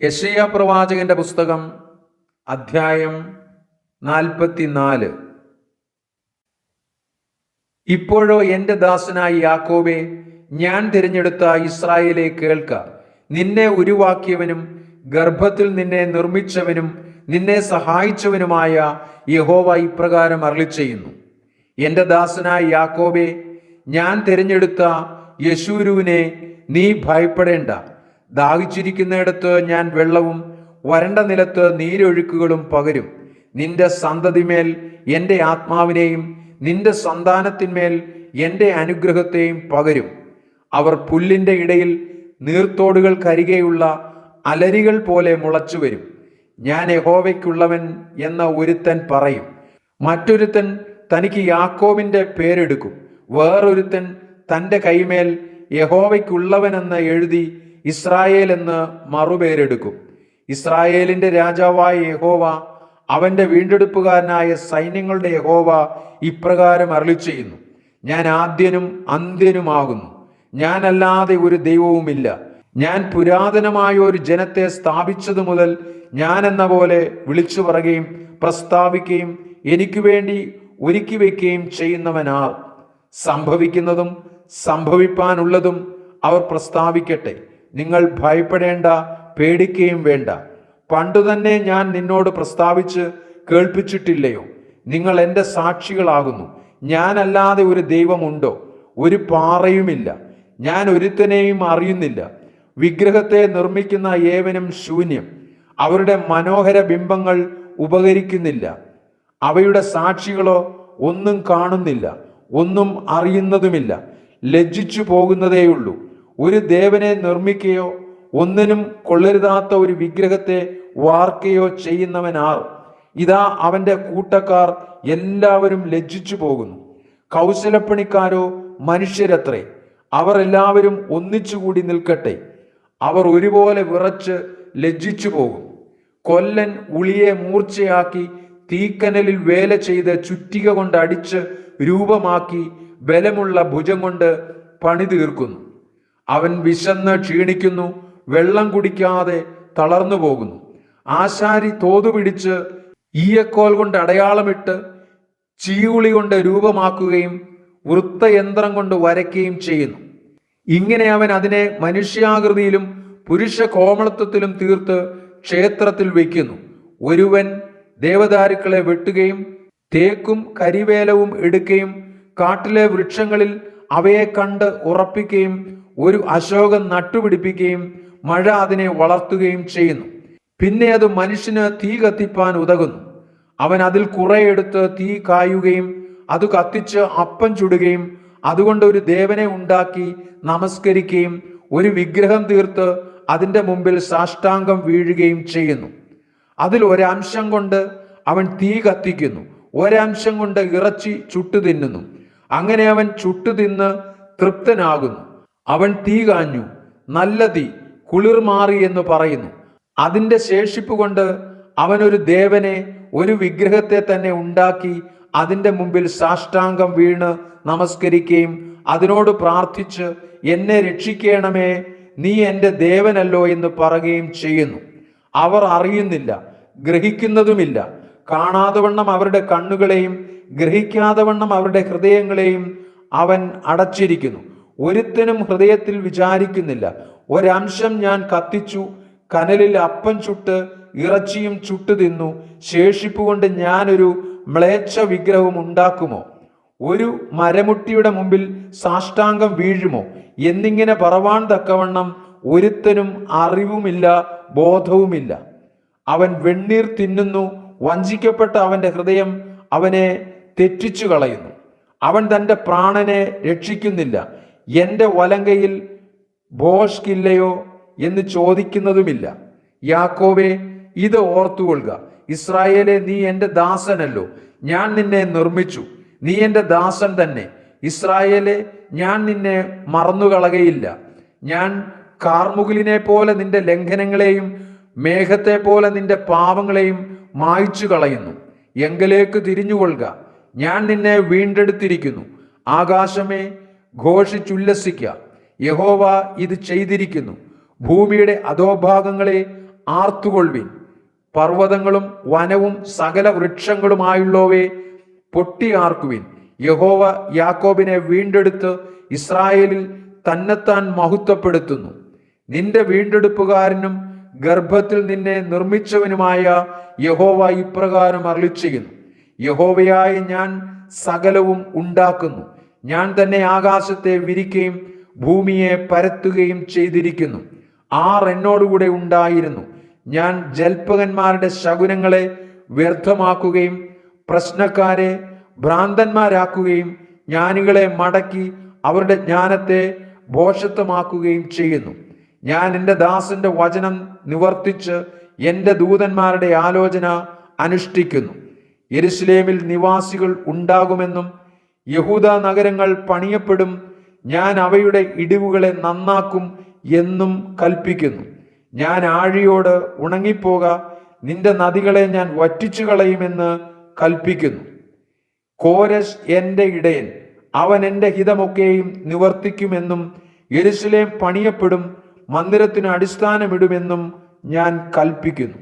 യെശയ്യാ പ്രവാചകന്റെ പുസ്തകം അധ്യായം 44. ഇപ്പോഴോ എൻ്റെ ദാസനായ യാക്കോബേ, ഞാൻ തിരഞ്ഞെടുത്ത ഇസ്രായേലേ കേൾക്ക. നിന്നെ ഉരുവാക്കിയവനും ഗർഭത്തിൽ നിന്നെ നിർമ്മിച്ചവനും നിന്നെ സഹായിച്ചവനുമായ യഹോവ ഇപ്രകാരം അരുളിച്ചെയ്യുന്നു: എൻ്റെ ദാസനായ യാക്കോബേ, ഞാൻ തിരഞ്ഞെടുത്ത യെശൂരൂനെ, നീ ഭയപ്പെടേണ്ട. ദാഹിച്ചിരിക്കുന്നിടത്ത് ഞാൻ വെള്ളവും വരണ്ട നിലത്ത് നീരൊഴുക്കുകളും പകരും. നിന്റെ സന്തതിമേൽ എൻ്റെ ആത്മാവിനെയും നിന്റെ സന്താനത്തിന്മേൽ എൻ്റെ അനുഗ്രഹത്തെയും പകരും. അവർ പുല്ലിൻ്റെ ഇടയിൽ നീർത്തോടുകൾക്കരികെയുള്ള അലരികൾ പോലെ മുളച്ചു വരും. ഞാൻ യഹോവയ്ക്കുള്ളവൻ എന്ന ഒരുത്തൻ പറയും. മറ്റൊരുത്തൻ തനിക്ക് യാക്കോബിൻ്റെ പേരെടുക്കും. വേറൊരുത്തൻ തൻ്റെ കൈമേൽ യഹോവയ്ക്കുള്ളവനെന്ന് എഴുതി ഇസ്രായേൽ എന്ന് മറുപേരെടുക്കും. ഇസ്രായേലിന്റെ രാജാവായ യഹോവ, അവന്റെ വീണ്ടെടുപ്പുകാരനായ സൈന്യങ്ങളുടെ യഹോവ ഇപ്രകാരം അരുളിച്ചെയ്യുന്നു: ഞാൻ ആദ്യനും അന്ത്യനുമാകുന്നു, ഞാനല്ലാതെ ഒരു ദൈവവുമില്ല. ഞാൻ പുരാതനമായ ഒരു ജനത്തെ സ്ഥാപിച്ചതു മുതൽ ഞാൻ എന്ന പോലെ വിളിച്ചു പറയുകയും പ്രസ്താവിക്കുകയും എനിക്ക് വേണ്ടി ഒരുക്കി വയ്ക്കുകയും ചെയ്യുന്നവനാർ. സംഭവിക്കുന്നതും സംഭവിപ്പാനുള്ളതും അവർ പ്രസ്താവിക്കട്ടെ. നിങ്ങൾ ഭയപ്പെടേണ്ട, പേടിക്കുകയും വേണ്ട. പണ്ടുതന്നെ ഞാൻ നിന്നോട് പ്രസ്താവിച്ച് കേൾപ്പിച്ചിട്ടില്ലയോ? നിങ്ങൾ എൻ്റെ സാക്ഷികളാകുന്നു. ഞാനല്ലാതെ ഒരു ദൈവമുണ്ടോ? ഒരു പാറയുമില്ല. ഞാൻ ഒരുത്തനെയും അറിയുന്നില്ല. വിഗ്രഹത്തെ നിർമ്മിക്കുന്ന ഏവനും ശൂന്യം. അവരുടെ മനോഹര ബിംബങ്ങൾ ഉപകരിക്കുന്നില്ല. അവയുടെ സാക്ഷികളോ ഒന്നും കാണുന്നില്ല, ഒന്നും അറിയുന്നതുമില്ല. ലജ്ജിച്ചു പോകുന്നതേയുള്ളൂ. ഒരു ദേവനെ നിർമ്മിക്കുകയോ ഒന്നിനും കൊള്ളരുതാത്ത ഒരു വിഗ്രഹത്തെ വാർക്കുകയോ ചെയ്യുന്നവനാർ. ഇതാ അവന്റെ കൂട്ടക്കാർ എല്ലാവരും ലജ്ജിച്ചു പോകുന്നു. കൗശലപ്പണിക്കാരോ മനുഷ്യരത്രേ. അവർ എല്ലാവരും ഒന്നിച്ചുകൂടി നിൽക്കട്ടെ. അവർ ഒരുപോലെ വിറച്ച് ലജ്ജിച്ചു പോകും. കൊല്ലൻ ഉളിയെ മൂർച്ചയാക്കി തീക്കനലിൽ വേല ചെയ്ത് ചുറ്റിക കൊണ്ട് അടിച്ച് രൂപമാക്കി ബലമുള്ള ഭുജം കൊണ്ട് പണി തീർക്കുന്നു. അവൻ വിശന്ന് ക്ഷീണിക്കുന്നു, വെള്ളം കുടിക്കാതെ തളർന്നു പോകുന്നു. ആശാരി തോതുപിടിച്ച് ഈയക്കോൽ കൊണ്ട് അടയാളമിട്ട് ചീവുളി കൊണ്ട് രൂപമാക്കുകയും വൃത്തയന്ത്രം കൊണ്ട് വരയ്ക്കുകയും ചെയ്യുന്നു. ഇങ്ങനെ അവൻ അതിനെ മനുഷ്യാകൃതിയിലും പുരുഷ കോമളത്വത്തിലും തീർത്ത് ക്ഷേത്രത്തിൽ വയ്ക്കുന്നു. ഒരുവൻ ദേവദാരുക്കളെ വെട്ടുകയും തേക്കും കരിവേലവും എടുക്കുകയും കാട്ടിലെ വൃക്ഷങ്ങളിൽ അവയെ കണ്ട് ഉറപ്പിക്കുകയും ഒരു അശോകം നട്ടുപിടിപ്പിക്കുകയും മഴ അതിനെ വളർത്തുകയും ചെയ്യുന്നു. പിന്നെ അത് മനുഷ്യന് തീ കത്തിപ്പാൻ ഉതകുന്നു. അവൻ അതിൽ കുറെ എടുത്ത് തീ കായുകയും അത് കത്തിച്ച് അപ്പം ചുടുകയും അതുകൊണ്ട് ഒരു ദേവനെ ഉണ്ടാക്കി നമസ്കരിക്കുകയും ഒരു വിഗ്രഹം തീർത്ത് അതിൻ്റെ മുമ്പിൽ സാഷ്ടാംഗം വീഴുകയും ചെയ്യുന്നു. അതിൽ ഒരംശം കൊണ്ട് അവൻ തീ കത്തിക്കുന്നു, ഒരംശം കൊണ്ട് ഇറച്ചി ചുട്ടു തിന്നുന്നു. അങ്ങനെ അവൻ ചുട്ടു തിന്ന് തൃപ്തനാകുന്നു. അവൻ തീ കാഞ്ഞു, നല്ല തീ, കുളിർ മാറി എന്ന് പറയുന്നു. അതിൻ്റെ ശേഷിപ്പ് കൊണ്ട് അവനൊരു ദേവനെ, ഒരു വിഗ്രഹത്തെ തന്നെ ഉണ്ടാക്കി അതിൻ്റെ മുമ്പിൽ സാഷ്ടാംഗം വീണ് നമസ്കരിക്കുകയും അതിനോട് പ്രാർത്ഥിച്ച് എന്നെ രക്ഷിക്കണമേ, നീ എൻ്റെ ദേവനല്ലോ എന്ന് പറയുകയും ചെയ്യുന്നു. അവർ അറിയുന്നില്ല, ഗ്രഹിക്കുന്നതുമില്ല. കാണാതെ വണ്ണം അവരുടെ കണ്ണുകളെയും ഗ്രഹിക്കാതെ വണ്ണം അവരുടെ ഹൃദയങ്ങളെയും അവൻ അടച്ചിരിക്കുന്നു. ഒരുത്തനും ഹൃദയത്തിൽ വിചാരിക്കുന്നില്ല. ഒരംശം ഞാൻ കത്തിച്ചു, കനലിൽ അപ്പം ചുട്ട് ഇറച്ചിയും ചുട്ടു തിന്നു. ശേഷിപ്പ് കൊണ്ട് ഞാനൊരു മ്ലേച്ഛ വിഗ്രഹം ഉണ്ടാക്കുമോ? ഒരു മരമുട്ടിയുടെ മുമ്പിൽ സാഷ്ടാംഗം വീഴുമോ? എന്നിങ്ങനെ പറവാൻ തക്കവണ്ണം ഒരുത്തനും അറിവുമില്ല, ബോധവുമില്ല. അവൻ വെണ്ണീർ തിന്നുന്നു. വഞ്ചിക്കപ്പെട്ട അവന്റെ ഹൃദയം അവനെ തെറ്റിച്ചു കളയുന്നു. അവൻ തൻ്റെ പ്രാണനെ രക്ഷിക്കുന്നില്ല. എൻ്റെ വലങ്കയിൽ ഭോഷ്കില്ലയോ എന്ന് ചോദിക്കുന്നതുമില്ല. യാക്കോബേ, ഇത് ഓർത്തുകൊള്ളുക. ഇസ്രായേലെ, നീ എൻ്റെ ദാസനല്ലോ. ഞാൻ നിന്നെ നിർമ്മിച്ചു, നീ എൻ്റെ ദാസൻ തന്നെ. ഇസ്രായേലെ, ഞാൻ നിന്നെ മറന്നുകളകയില്ല. ഞാൻ കാർമുകിലിനെ പോലെ നിന്റെ ലംഘനങ്ങളെയും മേഘത്തെ പോലെ നിന്റെ പാപങ്ങളെയും മായ്ച്ചു കളയുന്നു. എങ്കലേക്ക് തിരിഞ്ഞുകൊള്ളുക, ഞാൻ നിന്നെ വീണ്ടെടുത്തിരിക്കുന്നു. ആകാശമേ, ഘോഷിച്ചുല്ലസിക്ക, യഹോവ ഇത് ചെയ്തിരിക്കുന്നു. ഭൂമിയുടെ അധോഭാഗങ്ങളെ ആർത്തുകൊള്ളുവിൻ. പർവ്വതങ്ങളും വനവും സകല വൃക്ഷങ്ങളുമായുള്ളവയെ പൊട്ടിയാർക്കുവിൻ. യഹോവ യാക്കോബിനെ വീണ്ടെടുത്ത് ഇസ്രായേലിൽ തന്നെത്താൻ മഹത്വപ്പെടുത്തുന്നു. നിന്റെ വീണ്ടെടുപ്പുകാരനും ഗർഭത്തിൽ നിന്നെ നിർമ്മിച്ചവനുമായ യഹോവ ഇപ്രകാരം അരുളിച്ചെയ്യുന്നു: യഹോവയായ ഞാൻ സകലവും ഉണ്ടാക്കുന്നു. ഞാൻ തന്നെ ആകാശത്തെ വിരിക്കുകയും ഭൂമിയെ പരത്തുകയും ചെയ്തിരിക്കുന്നു. എന്നോടുകൂടെ ഉണ്ടായിരുന്നു. ഞാൻ ജൽപ്പകന്മാരുടെ ശകുനങ്ങളെ വ്യർത്ഥമാക്കുകയും പ്രശ്നക്കാരെ ഭ്രാന്തന്മാരാക്കുകയും ജ്ഞാനികളെ മടക്കി അവരുടെ ജ്ഞാനത്തെ ഭോഷത്വമാക്കുകയും ചെയ്യുന്നു. ഞാൻ എൻ്റെ ദാസന്റെ വചനം നിവർത്തിച്ച് എൻ്റെ ദൂതന്മാരുടെ ആലോചന അനുഷ്ഠിക്കുന്നു. യെരൂശലേമിൽ നിവാസികൾ ഉണ്ടാകുമെന്നും യഹൂദ നഗരങ്ങൾ പണിയപ്പെടും, ഞാൻ അവയുടെ ഇടിവുകളെ നന്നാക്കും എന്നും കൽപ്പിക്കുന്നു. ഞാൻ ആഴിയോട് ഉണങ്ങിപ്പോക, നിന്റെ നദികളെ ഞാൻ വറ്റിച്ചു കളയുമെന്ന് കൽപ്പിക്കുന്നു. കോരശ് എൻ്റെ ഇടയൻ, അവൻ എൻ്റെ ഹിതമൊക്കെയും നിവർത്തിക്കുമെന്നും യെരൂശലേം പണിയപ്പെടും, മന്ദിരത്തിന് അടിസ്ഥാനമിടുമെന്നും ഞാൻ കൽപ്പിക്കുന്നു.